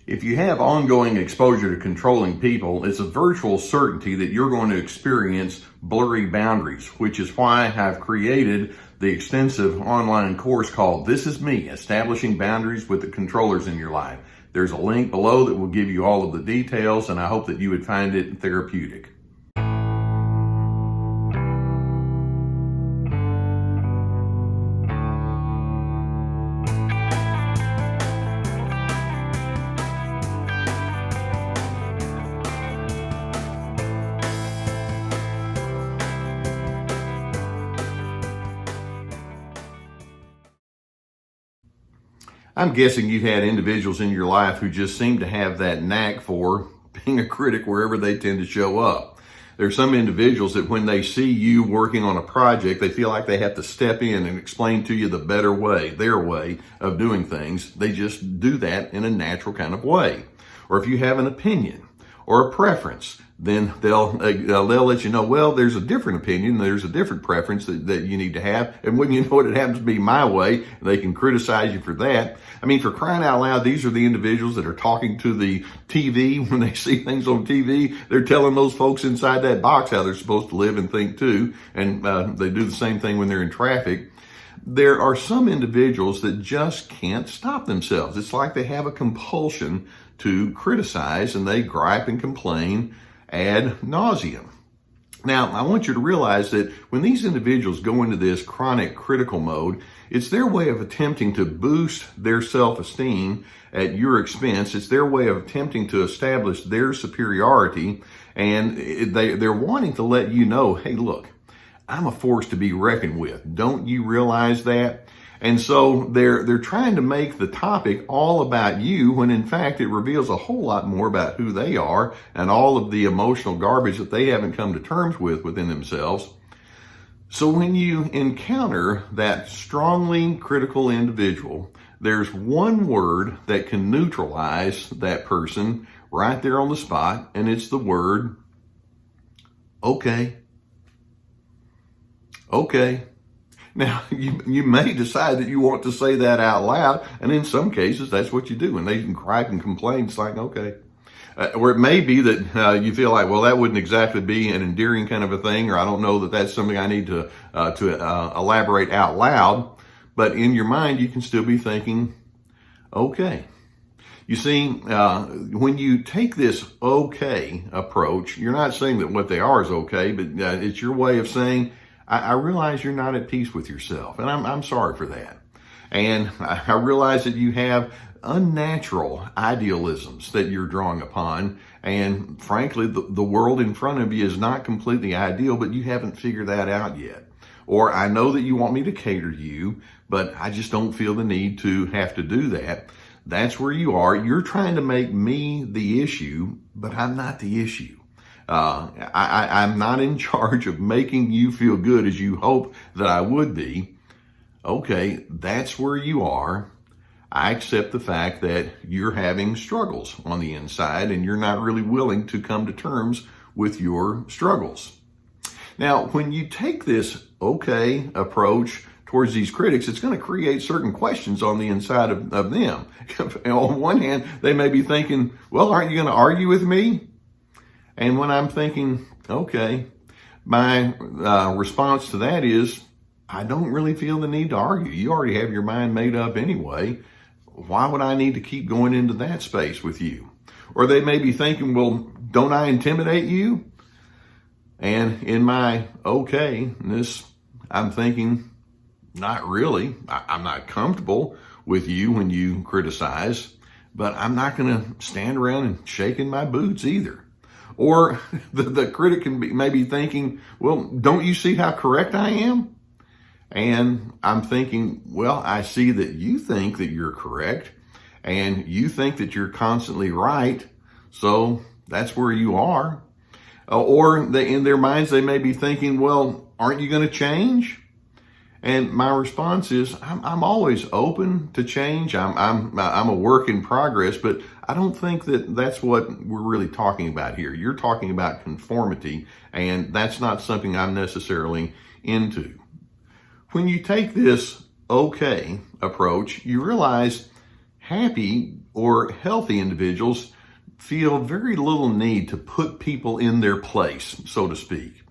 If you have ongoing exposure to controlling people, it's a virtual certainty that you're going to experience blurry boundaries, which is why I've created the extensive online course called This Is Me, Establishing Boundaries with the Controllers in Your Life. There's a link below that will give you all of the details, and I hope that you would find it therapeutic. I'm guessing you've had individuals in your life who just seem to have that knack for being a critic wherever they tend to show up. There's some individuals that when they see you working on a project, they feel like they have to step in and explain to you the better way, their way of doing things. They just do that in a natural kind of way. Or if you have an opinion or a preference, then they'll let you know, well, there's a different opinion, there's a different preference that you need to have. And when you know it happens to be my way, they can criticize you for that. I mean, for crying out loud, these are the individuals that are talking to the TV when they see things on TV. They're telling those folks inside that box how they're supposed to live and think too. And they do the same thing when they're in traffic. There are some individuals that just can't stop themselves. It's like they have a compulsion to criticize, and they gripe and complain ad nauseum. Now, I want you to realize that when these individuals go into this chronic critical mode, it's their way of attempting to boost their self-esteem at your expense. It's their way of attempting to establish their superiority, and they're wanting to let you know, hey, look, I'm a force to be reckoned with. Don't you realize that? And so they're trying to make the topic all about you when in fact it reveals a whole lot more about who they are and all of the emotional garbage that they haven't come to terms with within themselves. So when you encounter that strongly critical individual, there's one word that can neutralize that person right there on the spot, and it's the word okay. Okay. Now, you may decide that you want to say that out loud, and in some cases, that's what you do. And they can gripe and complain, it's like, okay. Or it may be that you feel like, well, that wouldn't exactly be an endearing kind of a thing, or I don't know that that's something I need to elaborate out loud. But in your mind, you can still be thinking, okay. You see, when you take this okay approach, you're not saying that what they are is okay, but it's your way of saying, I realize you're not at peace with yourself, and I'm sorry for that. And I realize that you have unnatural idealisms that you're drawing upon, and frankly, the world in front of you is not completely ideal, but you haven't figured that out yet. Or I know that you want me to cater to you, but I just don't feel the need to have to do that. That's where you are. You're trying to make me the issue, but I'm not the issue. I'm not in charge of making you feel good as you hope that I would be. Okay, that's where you are. I accept the fact that you're having struggles on the inside and you're not really willing to come to terms with your struggles. Now, when you take this okay approach towards these critics, it's going to create certain questions on the inside of them. And on one hand, they may be thinking, well, aren't you going to argue with me? And when I'm thinking, okay, my response to that is, I don't really feel the need to argue. You already have your mind made up anyway. Why would I need to keep going into that space with you? Or they may be thinking, well, don't I intimidate you? And in my okayness, I'm thinking, not really. I'm not comfortable with you when you criticize, but I'm not going to stand around and shaking my boots either. Or the critic may be thinking, well, don't you see how correct I am? And I'm thinking, well, I see that you think that you're correct and you think that you're constantly right. So that's where you are. Or in their minds, they may be thinking, well, aren't you going to change? And my response is, I'm always open to change. I'm a work in progress, but I don't think that that's what we're really talking about here. You're talking about conformity, and that's not something I'm necessarily into. When you take this okay approach, you realize happy or healthy individuals feel very little need to put people in their place, so to speak,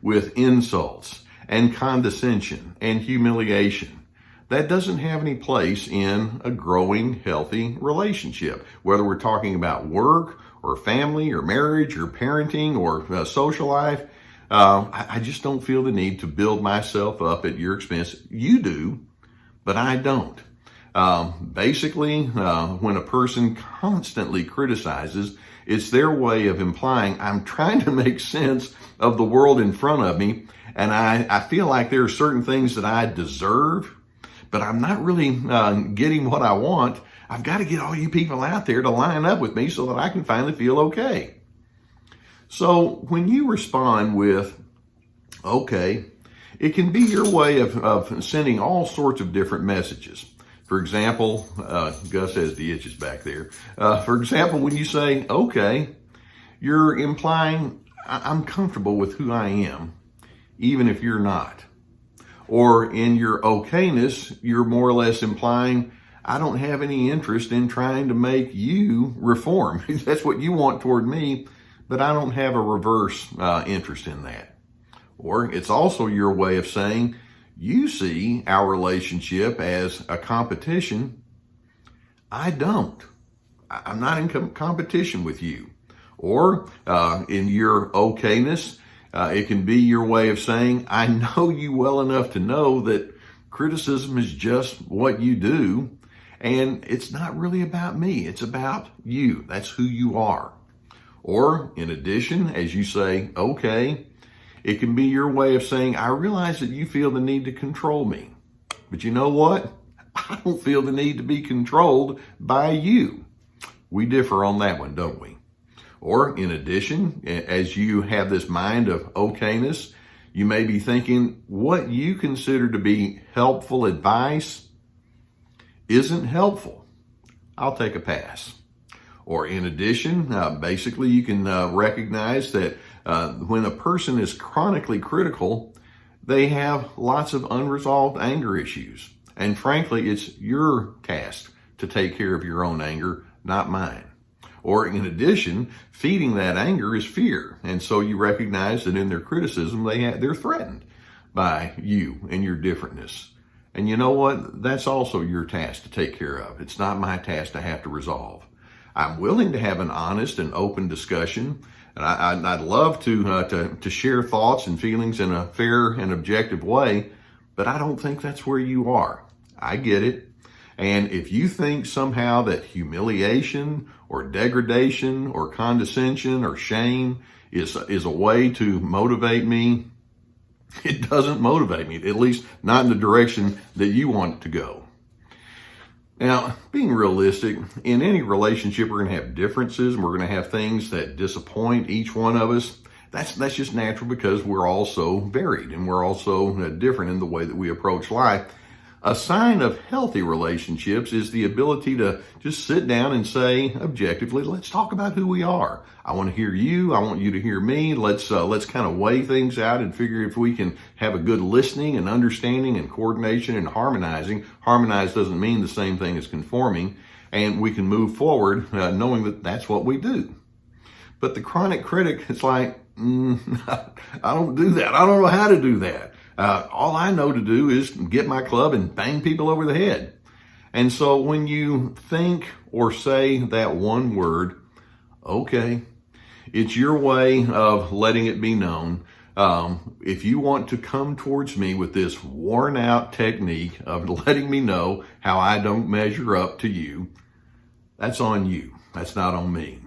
with insults and condescension and humiliation. That doesn't have any place in a growing, healthy relationship, whether we're talking about work or family or marriage or parenting or social life. I just don't feel the need to build myself up at your expense. You do, but I don't. Basically, when a person constantly criticizes, it's their way of implying I'm trying to make sense of the world in front of me, and I feel like there are certain things that I deserve, but I'm not really getting what I want. I've got to get all you people out there to line up with me so that I can finally feel okay. So when you respond with, okay, it can be your way of sending all sorts of different messages. For example, Gus has the itches back there. For example, when you say, okay, you're implying I'm comfortable with who I am, even if you're not. Or in your okayness, you're more or less implying I don't have any interest in trying to make you reform. That's what you want toward me, but I don't have a reverse interest in that. Or it's also your way of saying you see our relationship as a competition. I don't. I'm not in competition with you. Or in your okayness, it can be your way of saying I know you well enough to know that criticism is just what you do, and it's not really about me. It's about you. That's who you are. Or in addition, as you say, okay, it can be your way of saying, I realize that you feel the need to control me. But you know what? I don't feel the need to be controlled by you. We differ on that one, don't we? Or in addition, as you have this mind of okayness, you may be thinking what you consider to be helpful advice isn't helpful. I'll take a pass. Or in addition, basically you can recognize that when a person is chronically critical, they have lots of unresolved anger issues. And frankly, it's your task to take care of your own anger, not mine. Or in addition, feeding that anger is fear. And so you recognize that in their criticism, they're threatened by you and your differentness. And you know what? That's also your task to take care of. It's not my task to have to resolve. I'm willing to have an honest and open discussion, and I'd love to share thoughts and feelings in a fair and objective way, but I don't think that's where you are. I get it. And if you think somehow that humiliation or degradation or condescension or shame is a way to motivate me, it doesn't motivate me, at least not in the direction that you want it to go. Now, being realistic, in any relationship, we're going to have differences and we're going to have things that disappoint each one of us. That's just natural because we're all so varied and we're also different in the way that we approach life. A sign of healthy relationships is the ability to just sit down and say objectively, let's talk about who we are. I want to hear you. I want you to hear me. Let's kind of weigh things out and figure if we can have a good listening and understanding and coordination and harmonizing. Harmonize doesn't mean the same thing as conforming. And we can move forward knowing that that's what we do. But the chronic critic, it's like, I don't do that. I don't know how to do that. All I know to do is get my club and bang people over the head. And so when you think or say that one word, okay, it's your way of letting it be known. If you want to come towards me with this worn out technique of letting me know how I don't measure up to you, that's on you. That's not on me.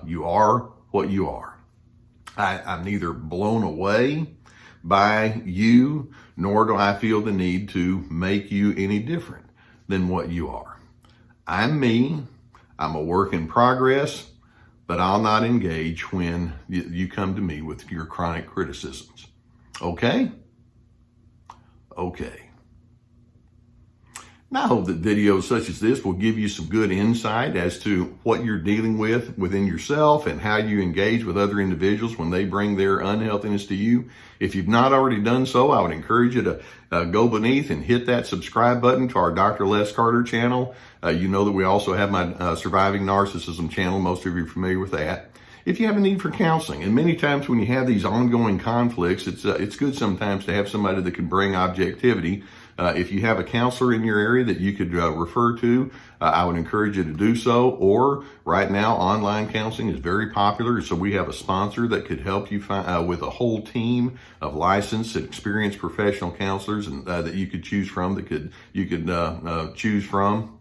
You are what you are. I'm neither blown away by you, nor do I feel the need to make you any different than what you are. I'm me. I'm a work in progress, but I'll not engage when you come to me with your chronic criticisms. Okay? Okay. Now, I hope that videos such as this will give you some good insight as to what you're dealing with within yourself and how you engage with other individuals when they bring their unhealthiness to you. If you've not already done so, I would encourage you to go beneath and hit that subscribe button to our Dr. Les Carter channel. You know that we also have my Surviving Narcissism channel. Most of you are familiar with that. If you have a need for counseling, and many times when you have these ongoing conflicts, it's good sometimes to have somebody that can bring objectivity. If you have a counselor in your area that you could refer to, I would encourage you to do so. Or right now, online counseling is very popular. So we have a sponsor that could help you find with a whole team of licensed and experienced professional counselors, and that you could choose from. You could choose from.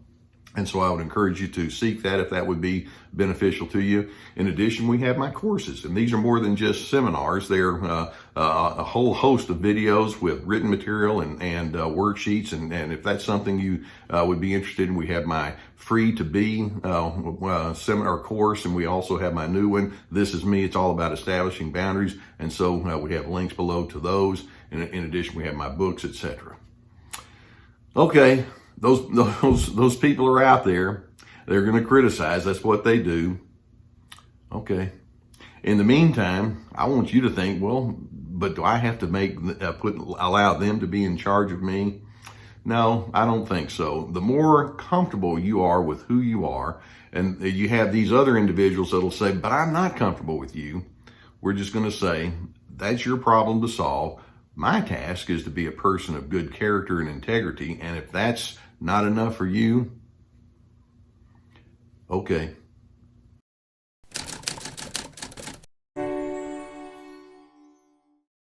And so I would encourage you to seek that if that would be beneficial to you. In addition, we have my courses, and these are more than just seminars. They're a whole host of videos with written material and worksheets. And if that's something you would be interested in, we have my free to be seminar course, and we also have my new one. This is me. It's all about establishing boundaries. And so we have links below to those. And in addition, we have my books, etc. Okay. Those people are out there. They're going to criticize. That's what they do. Okay. In the meantime, I want you to think, well, but do I have to allow them to be in charge of me? No, I don't think so. The more comfortable you are with who you are, and you have these other individuals that'll say, but I'm not comfortable with you. We're just going to say, that's your problem to solve. My task is to be a person of good character and integrity. And if that's not enough for you, okay,